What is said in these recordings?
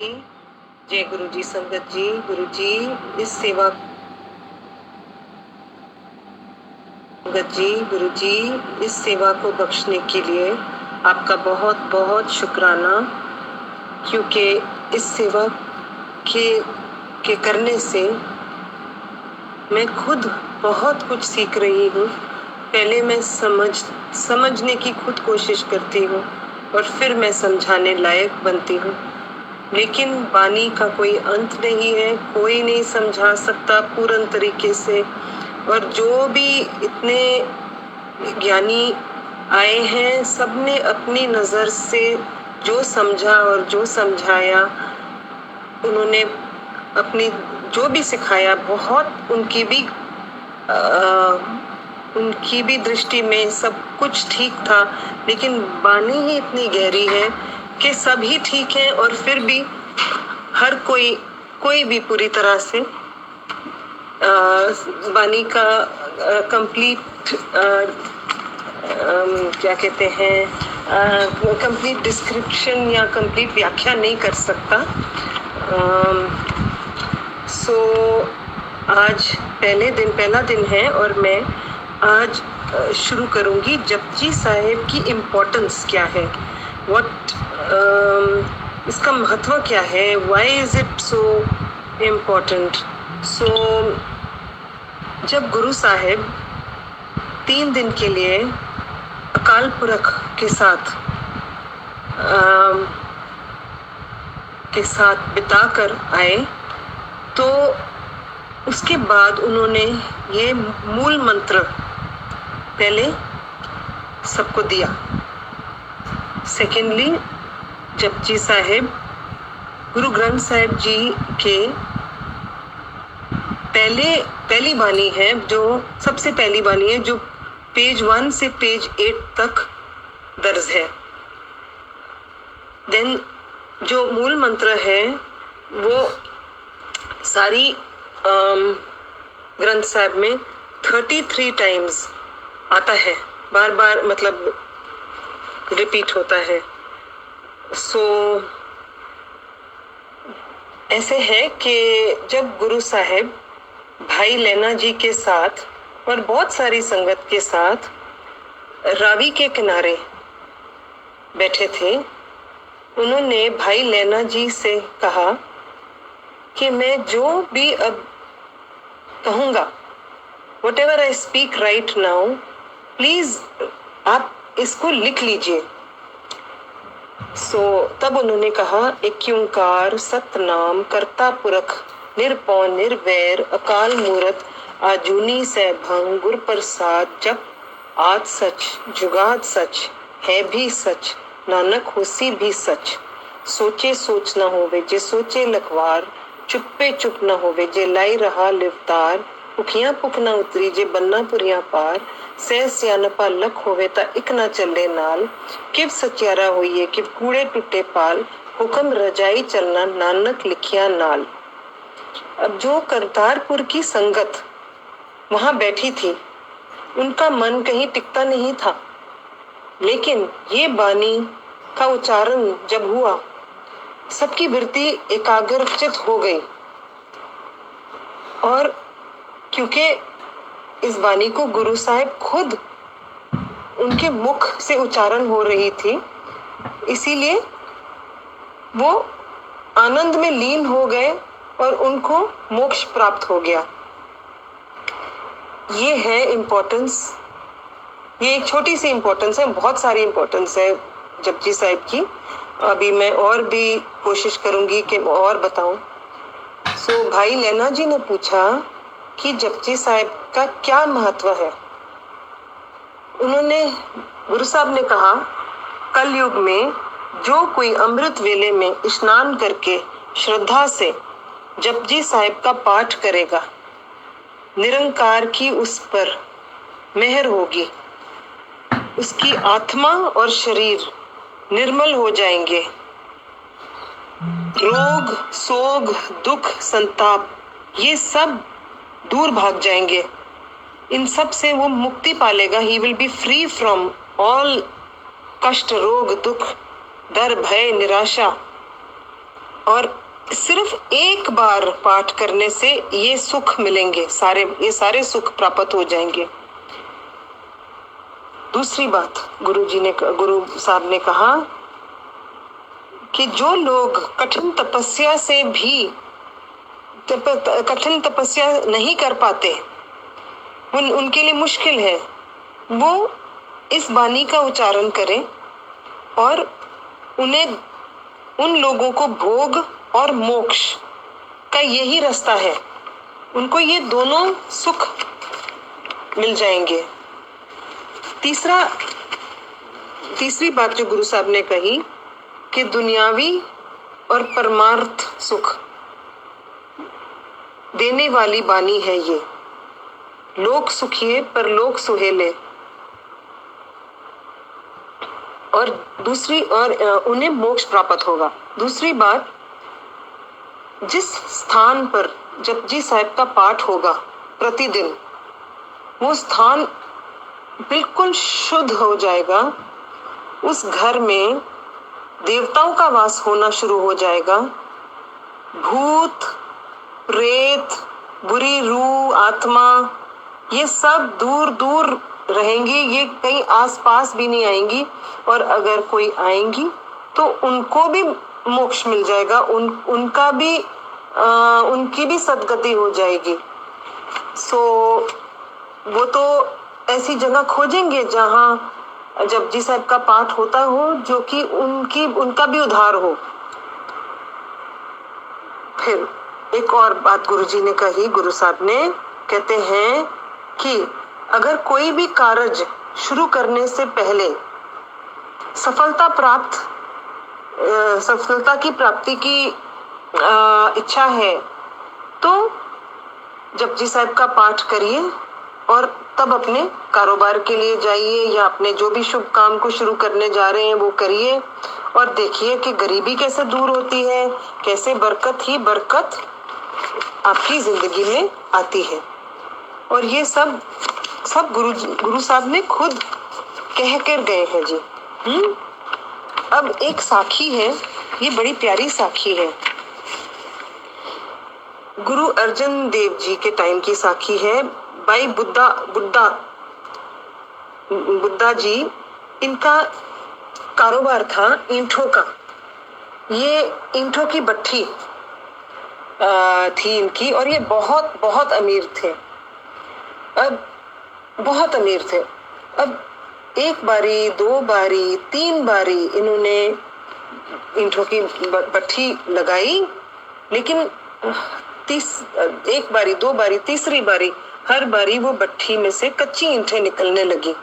जय गुरु जी। संगत जी, गुरु जी इस सेवा संगत जी, गुरु जी इस सेवा को बख्शने के लिए आपका बहुत बहुत शुक्राना, क्योंकि इस सेवा के करने से मैं खुद बहुत कुछ सीख रही हूँ। पहले मैं समझने की खुद कोशिश करती हूँ और फिर मैं समझाने लायक बनती हूँ, लेकिन वाणी का कोई अंत नहीं है। कोई नहीं समझा सकता पूर्ण तरीके से, और जो भी इतने ज्ञानी आए हैं सबने अपनी नजर से जो समझा और जो समझाया, उन्होंने अपनी जो भी सिखाया, बहुत उनकी भी दृष्टि में सब कुछ ठीक था, लेकिन वाणी ही इतनी गहरी है कि सब ही ठीक है, और फिर भी हर कोई भी पूरी तरह से वाणी का कंप्लीट क्या कहते हैं, कंप्लीट डिस्क्रिप्शन या कंप्लीट व्याख्या नहीं कर सकता। सो आज पहला दिन है और मैं आज शुरू करूंगी जपजी साहेब की इम्पोर्टेंस क्या है, इसका महत्व क्या है, why is it so important. So जब गुरु साहेब 3 दिन के लिए अकाल पुरख के साथ बिताकर आए, तो उसके बाद उन्होंने ये मूल मंत्र पहले सबको दिया। सेकेंडली, जपजी साहेब गुरु ग्रंथ साहिब जी के पहली बानी है, जो सबसे पहली बानी है, जो पेज 1 से पेज 8 तक दर्ज है। देन जो मूल मंत्र है वो सारी ग्रंथ साहिब में 33 टाइम्स आता है, बार बार मतलब रिपीट होता है। सो ऐसे है कि जब गुरु साहिब भाई लैना जी के साथ और बहुत सारी संगत के साथ रावी के किनारे बैठे थे, उन्होंने भाई लैना जी से कहा कि मैं जो भी अब कहूँगा, whatever I speak right now, please आप इसको लिख लीजिए। तब उन्होंने कहा, एक ओंकार सतनाम करता पुरख निरपौ निर्वैर अकाल मूरत आजूनी सैभंग गुर प्रसाद जप आद सच जुगाद सच है भी सच नानक होसी भी सच। सोचे सोच न होवे जे सोचे लखवार चुप्पे चुप न होवे जे लाई रहा लिवतार भुखियां भुख न उतरी जे बन्ना पुरियां पार सह सियानपा लख होवे ता इक ना चले नाल किव सचियारा होइए किव कूड़े टुटे पाल हुक्म रजाई चलना नानक लिखिया नाल। अब जो करतारपुर की संगत वहां बैठी थी, उनका मन कहीं टिकता नहीं था, लेकिन ये बानी का उच्चारण जब हुआ, सबकी वृत्ति एकाग्रचित हो गई, और क्योंकि इस वाणी को गुरु साहिब खुद उनके मुख से उच्चारण हो रही थी, इसीलिए वो आनंद में लीन हो गए और उनको मोक्ष प्राप्त हो गया। ये है इम्पोर्टेंस। ये एक छोटी सी इम्पोर्टेंस है, बहुत सारी इम्पोर्टेंस है जपजी साहिब की। अभी मैं और भी कोशिश करूंगी कि और बताऊं। भाई लैना जी ने पूछा कि जपजी साहिब का क्या महत्व है। उन्होंने गुरु साहब ने कहा, कलयुग में जो कोई अमृत वेले में स्नान करके श्रद्धा से जपजी साहिब का पाठ करेगा, निरंकार की उस पर मेहर होगी, उसकी आत्मा और शरीर निर्मल हो जाएंगे, रोग सोग दुख संताप ये सब दूर भाग जाएंगे, इन सब से वो मुक्ति पालेगा। He will be free from all कष्ट रोग दुख डर भय निराशा, और सिर्फ एक बार पाठ करने से ये सुख मिलेंगे, ये सारे सुख प्राप्त हो जाएंगे। दूसरी बात गुरु साहब ने कहा कि जो लोग कठिन तपस्या से भी कठिन तपस्या नहीं कर पाते, उनके लिए मुश्किल है, वो इस वाणी का उच्चारण करें और उन लोगों को भोग और मोक्ष का यही रास्ता है, उनको ये दोनों सुख मिल जाएंगे। तीसरी बात जो गुरु साहब ने कही कि दुनियावी और परमार्थ सुख देने वाली वाणी है ये, लोक सुखिए परलोक सुहेले। और उन्हें मोक्ष प्राप्त होगा। दूसरी बात, जिस स्थान पर जपजी साहिब का पाठ होगा प्रतिदिन, वो स्थान बिल्कुल शुद्ध हो जाएगा, उस घर में देवताओं का वास होना शुरू हो जाएगा। भूत प्रेत, बुरी रूह, आत्मा, ये सब दूर दूर रहेंगी, ये कहीं आसपास भी नहीं आएंगी, और अगर कोई आएंगी तो उनको भी मोक्ष मिल जाएगा, उनकी भी सदगति हो जाएगी। वो तो ऐसी जगह खोजेंगे जहां जपजी साहब का पाठ होता हो, जो कि उनका भी उद्धार हो। फिर एक और बात गुरुजी ने कही, गुरु साहब ने कहते हैं कि अगर कोई भी कार्य शुरू करने से पहले सफलता की प्राप्ति की इच्छा है, तो जपजी साहब का पाठ करिए और तब अपने कारोबार के लिए जाइए या अपने जो भी शुभ काम को शुरू करने जा रहे हैं वो करिए, और देखिए कि गरीबी कैसे दूर होती है, कैसे बरकत ही बरकत आपकी जिंदगी में आती है। और ये सब गुरु साहब ने खुद कह कर गए हैं जी। अब एक साखी है, ये बड़ी प्यारी साखी है, गुरु अर्जन देव जी के टाइम की साखी है। भाई बुद्धा जी, इनका कारोबार था ईंटों का। ये ईंटों की भट्ठी थी इनकी, और ये बहुत बहुत अमीर थे। अब बहुत अमीर थे। अब एक बारी, दो बारी, तीन बारी इन्होंने ईंटों की भट्ठी लगाई, लेकिन एक बारी, दो बारी, तीसरी बारी, हर बारी वो भट्ठी में से कच्ची ईंटें निकलने लगी।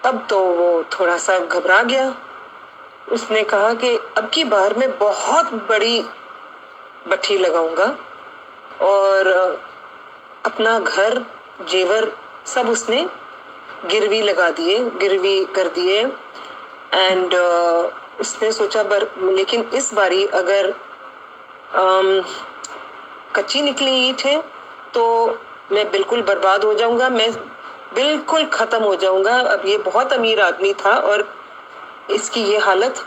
अब तो वो थोड़ा सा घबरा गया। उसने कहा कि अब की बार मैं बहुत बड़ी भट्ठी लगाऊंगा, और अपना घर जेवर सब उसने गिरवी कर दिए। एंड उसने सोचा लेकिन इस बारी अगर कच्ची निकली ईंट है तो मैं बिल्कुल बर्बाद हो जाऊंगा, मैं बिल्कुल खत्म हो जाऊंगा। अब ये बहुत अमीर आदमी था और इसकी ये हालत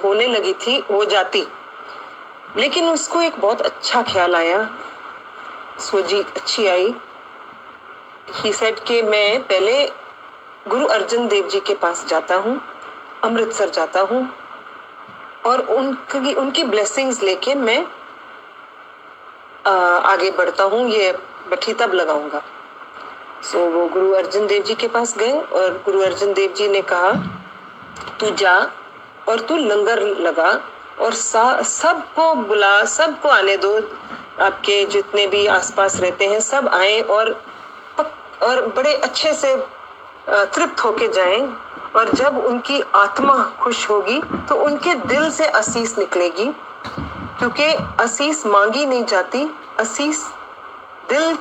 होने लगी थी, हो जाती। लेकिन उसको एक बहुत अच्छा ख्याल आया, सोची अच्छी आई। ही सेड कि मैं पहले गुरु अर्जन देव जी के पास जाता हूँ, अमृतसर जाता हूँ, और उनकी ब्लेसिंग्स लेके मैं आगे बढ़ता हूँ, ये भट्ठी तब लगाऊंगा। सो वो गुरु अर्जन देव जी के पास गए, और गुरु अर्जन देव जी ने कहा तू जा और तू लंगर लगा, और सबको बुला, सबको आने दो, आपके जितने भी आसपास रहते हैं सब आए, और बड़े अच्छे से तृप्त होके जाएं। और जब उनकी आत्मा खुश होगी तो उनके दिल से आशीष निकलेगी, क्योंकि आशीष मांगी नहीं जाती, आशीष दिल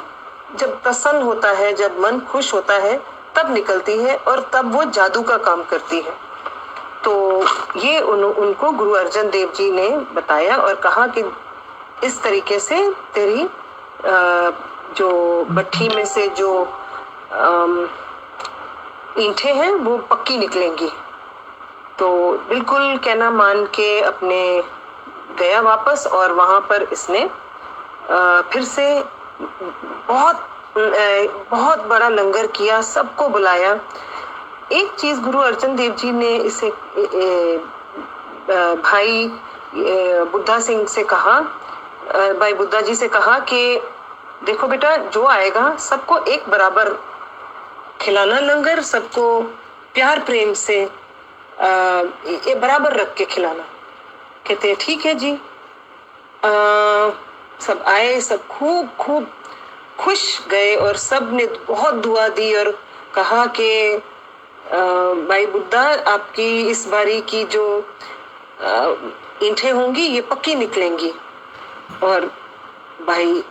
जब प्रसन्न होता है, जब मन खुश होता है तब निकलती है, और तब वो जादू का काम करती है। तो ये उनको गुरु अर्जन देव जी ने बताया और कहा कि इस तरीके से तेरी जो भट्ठी में से जो ईंटें हैं वो पक्की निकलेंगी। तो बिल्कुल कहना मान के अपने गया वापस और वहां पर इसने फिर से बहुत बड़ा लंगर किया, सबको बुलाया। एक चीज गुरु अर्जन देव जी ने इसे भाई बुद्धा सिंह से कहा, भाई बुद्धा जी से कहा कि देखो बेटा, जो आएगा सबको एक बराबर खिलाना लंगर, सबको प्यार प्रेम से ये बराबर रख के खिलाना। कहते हैं ठीक है जी। सब आए, सब खूब खूब खुश गए और सब ने बहुत दुआ दी और कहा कि भाई बुद्धा, आपकी इस बारी की जो ईंटें होंगी ये पक्की निकलेंगी। और भाई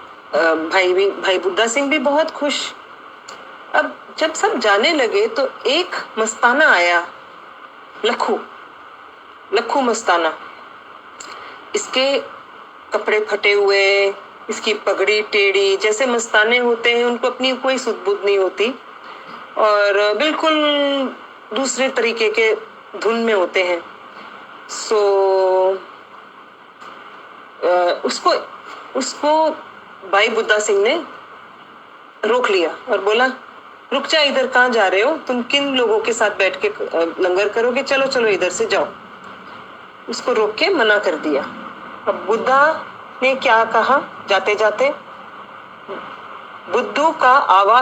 बुद्धा सिंह भी बहुत खुश। अब जब सब जाने लगे तो एक मस्ताना आया, लखू मस्ताना। इसके कपड़े फटे हुए, इसकी पगड़ी टेढ़ी, जैसे मस्ताने होते हैं उनको अपनी कोई सुध बुध नहीं होती और बिल्कुल दूसरे तरीके के धुन में होते हैं। उसको भाई बुद्धा सिंह ने रोक लिया और बोला, रुक जा, इधर कहाँ जा रहे हो तुम, किन लोगों के साथ बैठ के लंगर करोगे, चलो चलो इधर से जाओ। उसको रोक के मना कर दिया। अब बुद्धा ने क्या कहा जाते जाते, बुद्धू का आवा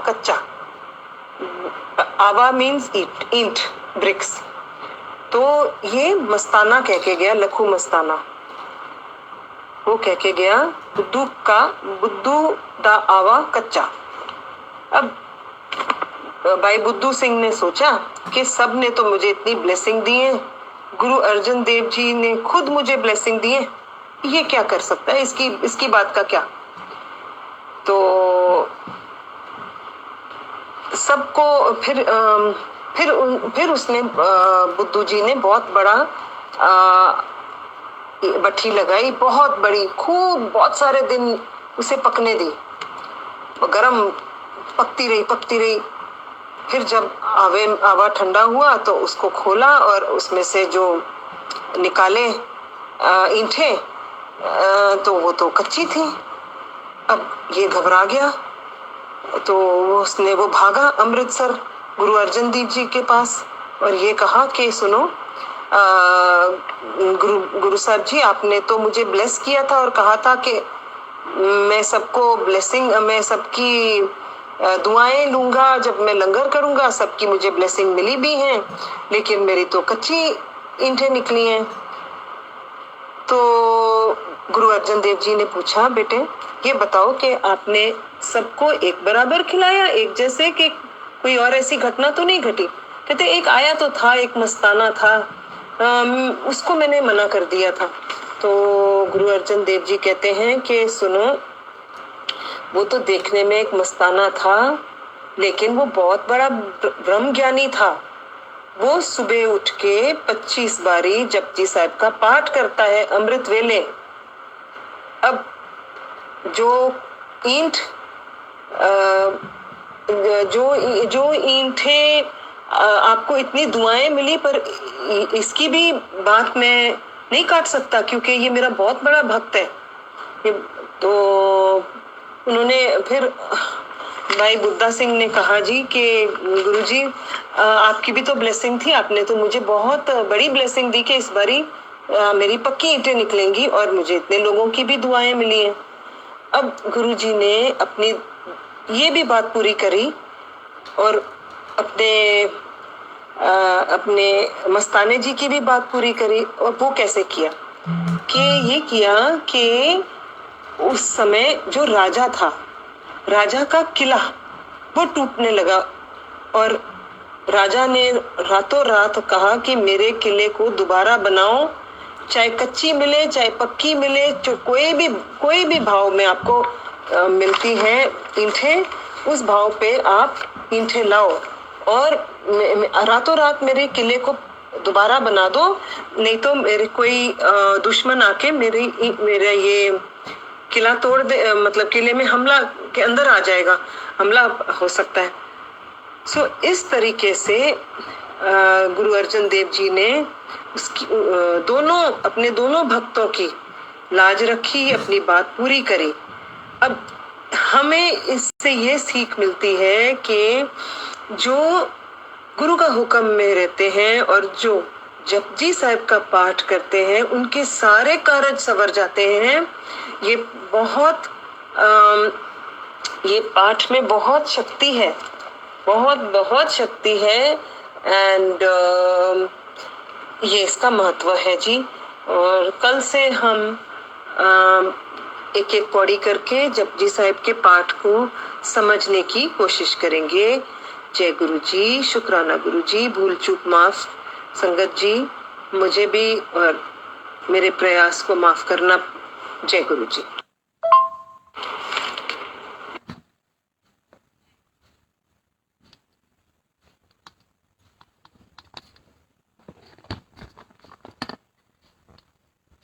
कच्चा, आवा मीन्स ईंट, ब्रिक्स। तो ये मस्ताना कह के गया, लखू मस्ताना, वो कह के गया बुद्धू दा आवा कच्चा। अब भाई बुद्धू सिंह ने सोचा कि सब ने तो मुझे इतनी ब्लेसिंग दी है, गुरु अर्जन देव जी ने खुद मुझे ब्लेसिंग दी है, ये क्या कर सकता है, इसकी बात का क्या। तो सबको फिर उसने बुद्धू जी ने बहुत बड़ा भट्ठी लगाई, बहुत बड़ी, खूब बहुत सारे दिन उसे पकने दी, गरम पकती रही। फिर जब आवा ठंडा हुआ तो उसको खोला और उसमें से जो निकाले ईंटें, तो वो तो कच्ची थी। अब ये घबरा गया तो वो भागा अमृतसर गुरु अर्जन देव जी के पास और ये कहा कि सुनो, गुरु साहब जी, आपने तो मुझे ब्लेस किया था और कहा था कि मैं सबकी दुआएं लूंगा, जब मैं लंगर करूंगा सबकी मुझे ब्लेसिंग मिली भी है, लेकिन मेरी तो कच्ची ईंटें निकली हैं। तो गुरु अर्जन देव जी ने पूछा, बेटे ये बताओ कि आपने सबको एक बराबर खिलाया, एक जैसे, कि कोई और ऐसी घटना तो नहीं घटी। कहते एक आया तो था, एक मस्ताना था, उसको मैंने मना कर दिया था। तो गुरु अर्जन देव जी कहते हैं कि सुनो, वो तो देखने में एक मस्ताना था, लेकिन वो बहुत बड़ा ब्रह्म ज्ञानी था। वो सुबह उठ के 25 बारी जपजी साहब का पाठ करता है अमृत वेले। अब जो ईंटें आपको इतनी दुआएं मिली, पर इसकी भी बात मैं नहीं काट सकता क्योंकि ये मेरा बहुत बड़ा भक्त है। तो उन्होंने फिर भाई बुद्धा सिंह ने कहा जी कि गुरुजी, आपकी भी तो ब्लेसिंग थी, आपने तो मुझे बहुत बड़ी ब्लेसिंग दी कि इस बारी मेरी पक्की ईंटें निकलेंगी और मुझे इतने लोगों की भी दुआएं मिली हैं। अब गुरुजी ने अपनी ये भी बात पूरी करी और अपने मस्ताने जी की भी बात पूरी करी। और वो कैसे किया कि उस समय जो राजा था, राजा का किला वो टूटने लगा और राजा ने रातों रात कहा कि मेरे किले को दोबारा बनाओ, चाहे कच्ची मिले चाहे पक्की मिले, जो कोई भी भाव में आपको मिलती है ईंटें, उस भाव पे आप ईंटें लाओ और रातों रात मेरे किले को दोबारा बना दो, नहीं तो मेरे कोई दुश्मन आके मेरा ये किला तोड़ दे, मतलब किले में हमला के अंदर आ जाएगा, हमला हो सकता है। इस तरीके से गुरु अर्जन देव जी ने उसकी अपने दोनों भक्तों की लाज रखी, अपनी बात पूरी करी। अब हमें इससे ये सीख मिलती है कि जो गुरु का हुक्म में रहते हैं और जो जपजी साहिब का पाठ करते हैं, उनके सारे कार्य सवर जाते हैं। ये बहुत ये पाठ में बहुत शक्ति है, बहुत बहुत शक्ति है। एंड ये इसका महत्व है जी। और कल से हम एक एक पौड़ी करके जपजी साहिब के पाठ को समझने की कोशिश करेंगे। जय गुरु जी, शुक्राना गुरु जी, भूल चूक माफ संगत जी, मुझे भी और मेरे प्रयास को माफ करना। जय गुरु जी।